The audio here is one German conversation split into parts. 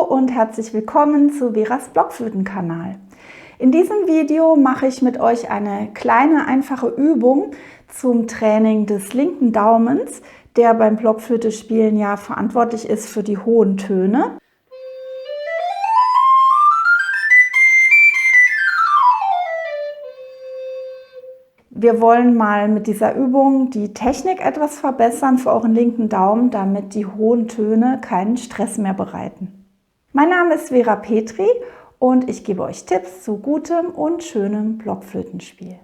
und herzlich willkommen zu Veras Blockflöten-Kanal. In diesem Video mache ich mit euch eine kleine, einfache Übung zum Training des linken Daumens, der beim Blockflöte-Spielen ja verantwortlich ist für die hohen Töne. Wir wollen mal mit dieser Übung die Technik etwas verbessern für euren linken Daumen, damit die hohen Töne keinen Stress mehr bereiten. Mein Name ist Vera Petri und ich gebe euch Tipps zu gutem und schönem Blockflötenspiel.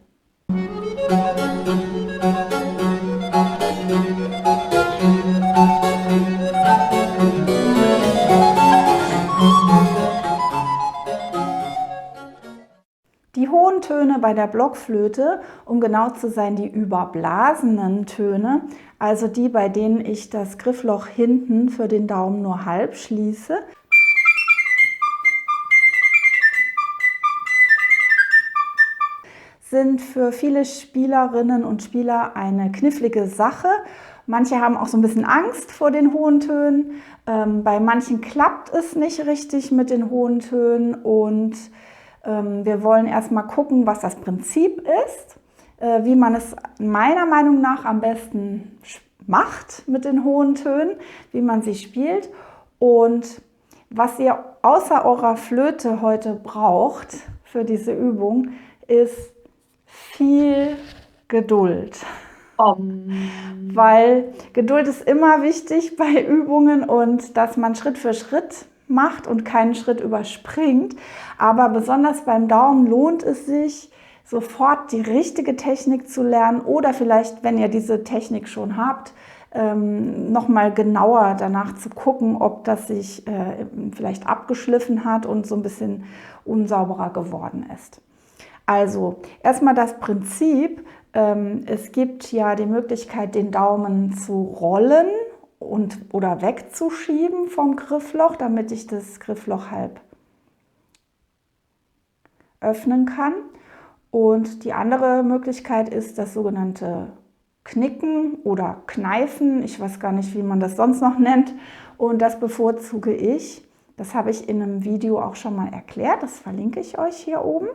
Die hohen Töne bei der Blockflöte, um genau zu sein, die überblasenen Töne, also die, bei denen ich das Griffloch hinten für den Daumen nur halb schließe, sind für viele Spielerinnen und Spieler eine knifflige Sache. Manche haben auch so ein bisschen Angst vor den hohen Tönen. Bei manchen klappt es nicht richtig mit den hohen Tönen und wir wollen erstmal gucken, was das Prinzip ist, wie man es meiner Meinung nach am besten macht mit den hohen Tönen, wie man sie spielt und was ihr außer eurer Flöte heute braucht für diese Übung, ist viel Geduld. Weil Geduld ist immer wichtig bei Übungen und dass man Schritt für Schritt macht und keinen Schritt überspringt. Aber besonders beim Daumen lohnt es sich, sofort die richtige Technik zu lernen oder vielleicht, wenn ihr diese Technik schon habt, nochmal genauer danach zu gucken, ob das sich vielleicht abgeschliffen hat und so ein bisschen unsauberer geworden ist. Also erstmal das Prinzip, es gibt ja die Möglichkeit, den Daumen zu rollen oder wegzuschieben vom Griffloch, damit ich das Griffloch halb öffnen kann. Und die andere Möglichkeit ist das sogenannte Knicken oder Kneifen. Ich weiß gar nicht, wie man das sonst noch nennt. Und das bevorzuge ich. Das habe ich in einem Video auch schon mal erklärt. Das verlinke ich euch hier oben.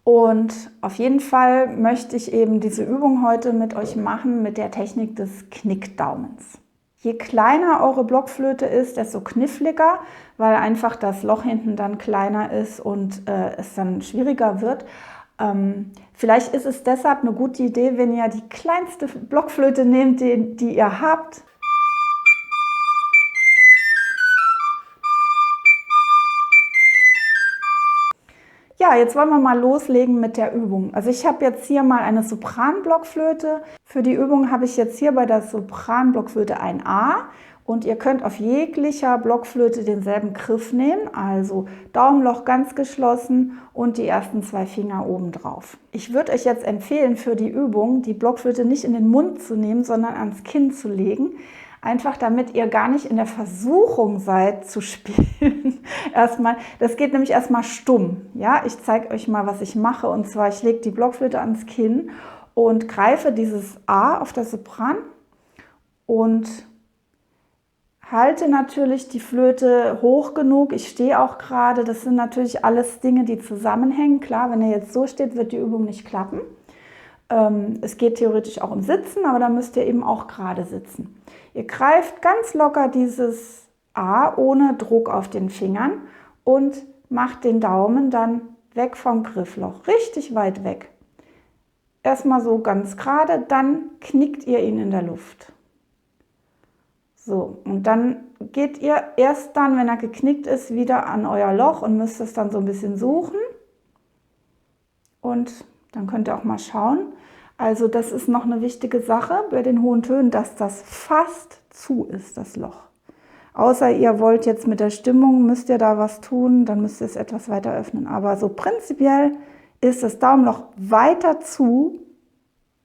Und auf jeden Fall möchte ich eben diese Übung heute mit euch machen mit der Technik des Knickdaumens. Je kleiner eure Blockflöte ist, desto kniffliger, weil einfach das Loch hinten dann kleiner ist und es dann schwieriger wird. Vielleicht ist es deshalb eine gute Idee, wenn ihr die kleinste Blockflöte nehmt, die ihr habt. Ja, jetzt wollen wir mal loslegen mit der Übung. Also ich habe jetzt hier mal eine Sopranblockflöte. Für die Übung habe ich jetzt hier bei der Sopranblockflöte ein A und ihr könnt auf jeglicher Blockflöte denselben Griff nehmen, also Daumenloch ganz geschlossen und die ersten 2 Finger oben drauf. Ich würde euch jetzt empfehlen, für die Übung die Blockflöte nicht in den Mund zu nehmen, sondern ans Kinn zu legen. Einfach damit ihr gar nicht in der Versuchung seid zu spielen. Das geht nämlich erstmal stumm. Ja, ich zeige euch mal, was ich mache. Und zwar, ich lege die Blockflöte ans Kinn und greife dieses A auf der Sopran und halte natürlich die Flöte hoch genug. Ich stehe auch gerade. Das sind natürlich alles Dinge, die zusammenhängen. Klar, wenn ihr jetzt so steht, wird die Übung nicht klappen. Es geht theoretisch auch im Sitzen, aber da müsst ihr eben auch gerade sitzen. Ihr greift ganz locker dieses A ohne Druck auf den Fingern und macht den Daumen dann weg vom Griffloch, richtig weit weg. Erstmal so ganz gerade, dann knickt ihr ihn in der Luft. So, und dann geht ihr erst dann, wenn er geknickt ist, wieder an euer Loch und müsst es dann so ein bisschen suchen. Und dann könnt ihr auch mal schauen. Also das ist noch eine wichtige Sache bei den hohen Tönen, dass das fast zu ist, das Loch. Außer ihr wollt jetzt mit der Stimmung, müsst ihr da was tun, dann müsst ihr es etwas weiter öffnen. Aber so prinzipiell ist das Daumenloch weiter zu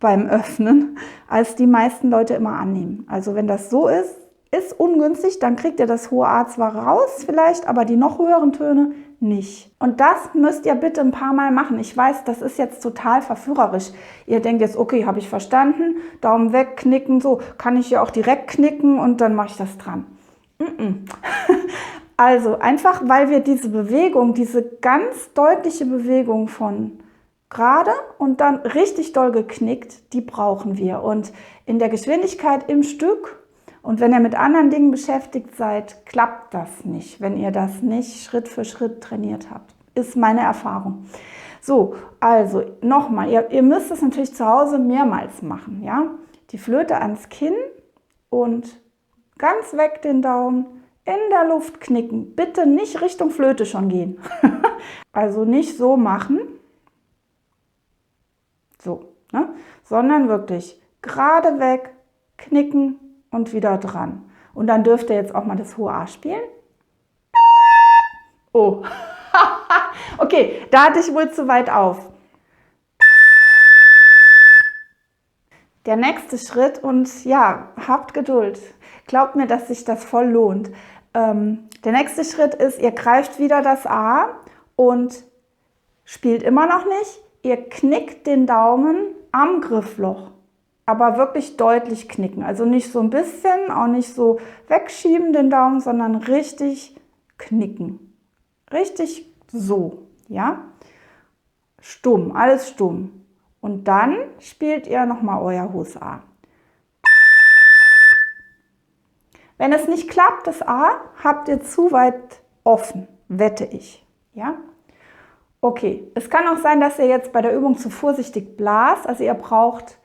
beim Öffnen, als die meisten Leute immer annehmen. Also wenn das so ist, ist ungünstig, dann kriegt ihr das hohe A zwar raus vielleicht, aber die noch höheren Töne nicht. Und das müsst ihr bitte ein paar Mal machen. Ich weiß, das ist jetzt total verführerisch. Ihr denkt jetzt, okay, habe ich verstanden, Daumen weg, knicken, so kann ich ja auch direkt knicken und dann mache ich das dran. Also einfach, weil wir diese Bewegung, diese ganz deutliche Bewegung von gerade und dann richtig doll geknickt, die brauchen wir. Und in der Geschwindigkeit im Stück und wenn ihr mit anderen Dingen beschäftigt seid, klappt das nicht, wenn ihr das nicht Schritt für Schritt trainiert habt. Ist meine Erfahrung. So, also nochmal, ihr müsst es natürlich zu Hause mehrmals machen. Ja? Die Flöte ans Kinn und ganz weg den Daumen, in der Luft knicken. Bitte nicht Richtung Flöte schon gehen. Also nicht so machen, so, ne? Sondern wirklich gerade weg, knicken und wieder dran. Und dann dürft ihr jetzt auch mal das hohe A spielen. Oh, okay, da hatte ich wohl zu weit auf. Der nächste Schritt und ja, habt Geduld. Glaubt mir, dass sich das voll lohnt. Der nächste Schritt ist, ihr greift wieder das A und spielt immer noch nicht. Ihr knickt den Daumen am Griffloch, aber wirklich deutlich knicken. Also nicht so ein bisschen, auch nicht so wegschieben den Daumen, sondern richtig knicken. Richtig so, ja? Stumm, alles stumm. Und dann spielt ihr nochmal euer hohes A. Wenn es nicht klappt, das A, habt ihr zu weit offen, wette ich. Ja? Okay, es kann auch sein, dass ihr jetzt bei der Übung zu vorsichtig blast. Also ihr braucht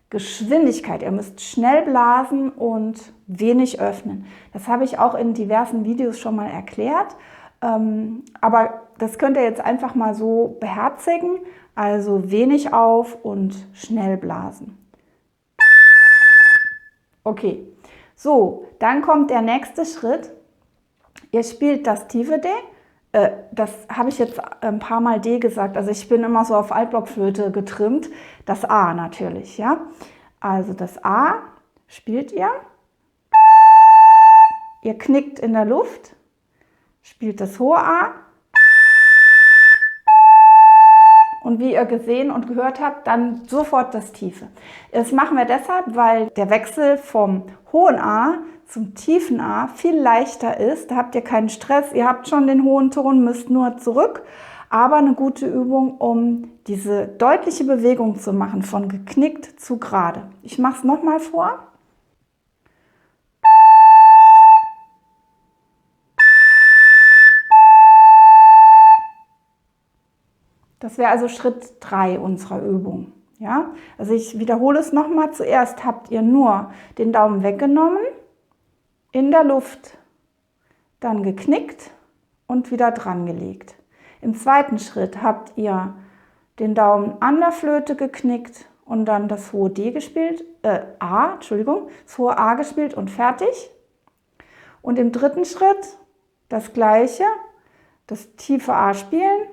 Geschwindigkeit. Ihr müsst schnell blasen und wenig öffnen. Das habe ich auch in diversen Videos schon mal erklärt. Aber das könnt ihr jetzt einfach mal so beherzigen. Also wenig auf und schnell blasen. Okay. So, dann kommt der nächste Schritt. Ihr spielt das tiefe D. Das habe ich jetzt ein paar Mal D gesagt. Also ich bin immer so auf Altblockflöte getrimmt. Das A natürlich, ja. Also das A spielt ihr. Ihr knickt in der Luft, spielt das hohe A. Und wie ihr gesehen und gehört habt, dann sofort das Tiefe. Das machen wir deshalb, weil der Wechsel vom hohen A zum tiefen A viel leichter ist. Da habt ihr keinen Stress, ihr habt schon den hohen Ton, müsst nur zurück. Aber eine gute Übung, um diese deutliche Bewegung zu machen, von geknickt zu gerade. Ich mache es nochmal vor. Das wäre also Schritt 3 unserer Übung. Ja? Also ich wiederhole es nochmal. Zuerst habt ihr nur den Daumen weggenommen, in der Luft, dann geknickt und wieder dran gelegt. Im zweiten Schritt habt ihr den Daumen an der Flöte geknickt und dann das hohe D gespielt, das hohe A gespielt und fertig. Und im dritten Schritt das gleiche, das tiefe A spielen,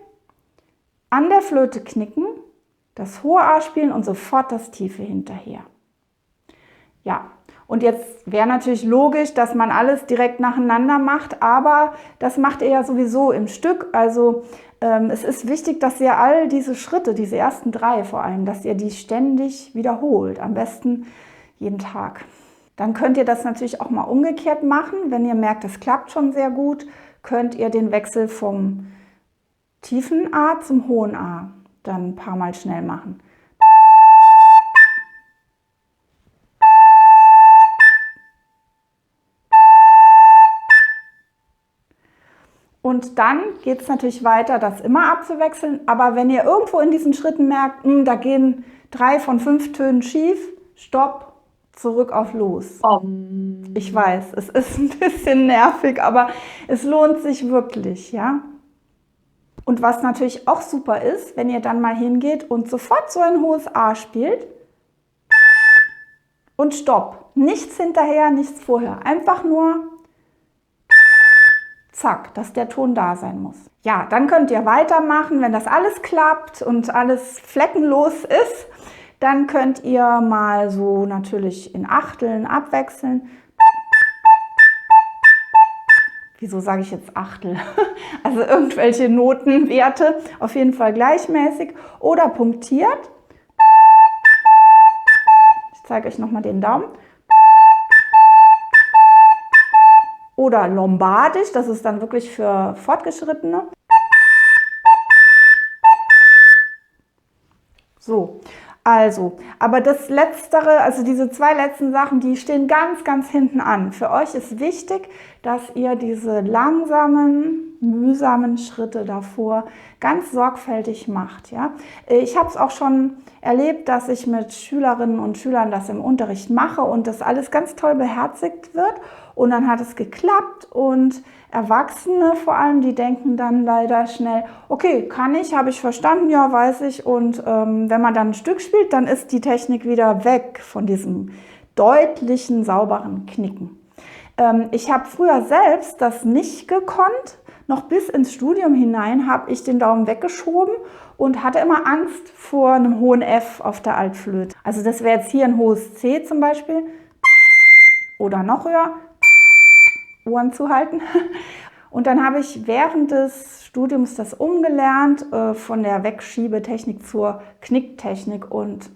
an der Flöte knicken, das hohe A spielen und sofort das tiefe hinterher. Ja, und jetzt wäre natürlich logisch, dass man alles direkt nacheinander macht, aber das macht ihr ja sowieso im Stück. Also es ist wichtig, dass ihr all diese Schritte, diese ersten 3 vor allem, dass ihr die ständig wiederholt, am besten jeden Tag. Dann könnt ihr das natürlich auch mal umgekehrt machen. Wenn ihr merkt, es klappt schon sehr gut, könnt ihr den Wechsel vom tiefen A zum hohen A dann ein paar Mal schnell machen. Und dann geht es natürlich weiter, das immer abzuwechseln. Aber wenn ihr irgendwo in diesen Schritten merkt, da gehen 3 von 5 Tönen schief, stopp, zurück auf los. Ich weiß, es ist ein bisschen nervig, aber es lohnt sich wirklich, ja. Und was natürlich auch super ist, wenn ihr dann mal hingeht und sofort so ein hohes A spielt und stopp. Nichts hinterher, nichts vorher. Einfach nur zack, dass der Ton da sein muss. Ja, dann könnt ihr weitermachen, wenn das alles klappt und alles fleckenlos ist. Dann könnt ihr mal so natürlich in Achteln abwechseln. Wieso sage ich jetzt Achtel? Also irgendwelche Notenwerte, auf jeden Fall gleichmäßig oder punktiert. Ich zeige euch nochmal den Daumen. oder lombardisch, das ist dann wirklich für Fortgeschrittene. So, also, aber das Letztere, also diese zwei letzten Sachen, die stehen ganz, ganz hinten an. Für euch ist wichtig, dass ihr diese langsamen, mühsamen Schritte davor ganz sorgfältig macht. Ja? Ich habe es auch schon erlebt, dass ich mit Schülerinnen und Schülern das im Unterricht mache und das alles ganz toll beherzigt wird. Und dann hat es geklappt und Erwachsene vor allem, die denken dann leider schnell, okay, kann ich, habe ich verstanden, ja, weiß ich. Und wenn man dann ein Stück spielt, dann ist die Technik wieder weg von diesem deutlichen, sauberen Knicken. Ich habe früher selbst das nicht gekonnt. Noch bis ins Studium hinein habe ich den Daumen weggeschoben und hatte immer Angst vor einem hohen F auf der Altflöte. Also das wäre jetzt hier ein hohes C zum Beispiel oder noch höher. Ohren zu halten. Und dann habe ich während des Studiums das umgelernt, von der Wegschiebetechnik zur Knicktechnik und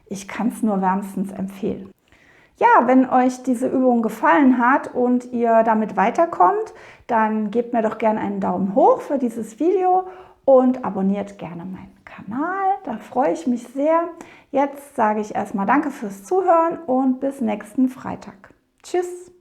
ich kann es nur wärmstens empfehlen. Ja, wenn euch diese Übung gefallen hat und ihr damit weiterkommt, dann gebt mir doch gerne einen Daumen hoch für dieses Video und abonniert gerne meinen Kanal. Da freue ich mich sehr. Jetzt sage ich erstmal Danke fürs Zuhören und bis nächsten Freitag. Tschüss!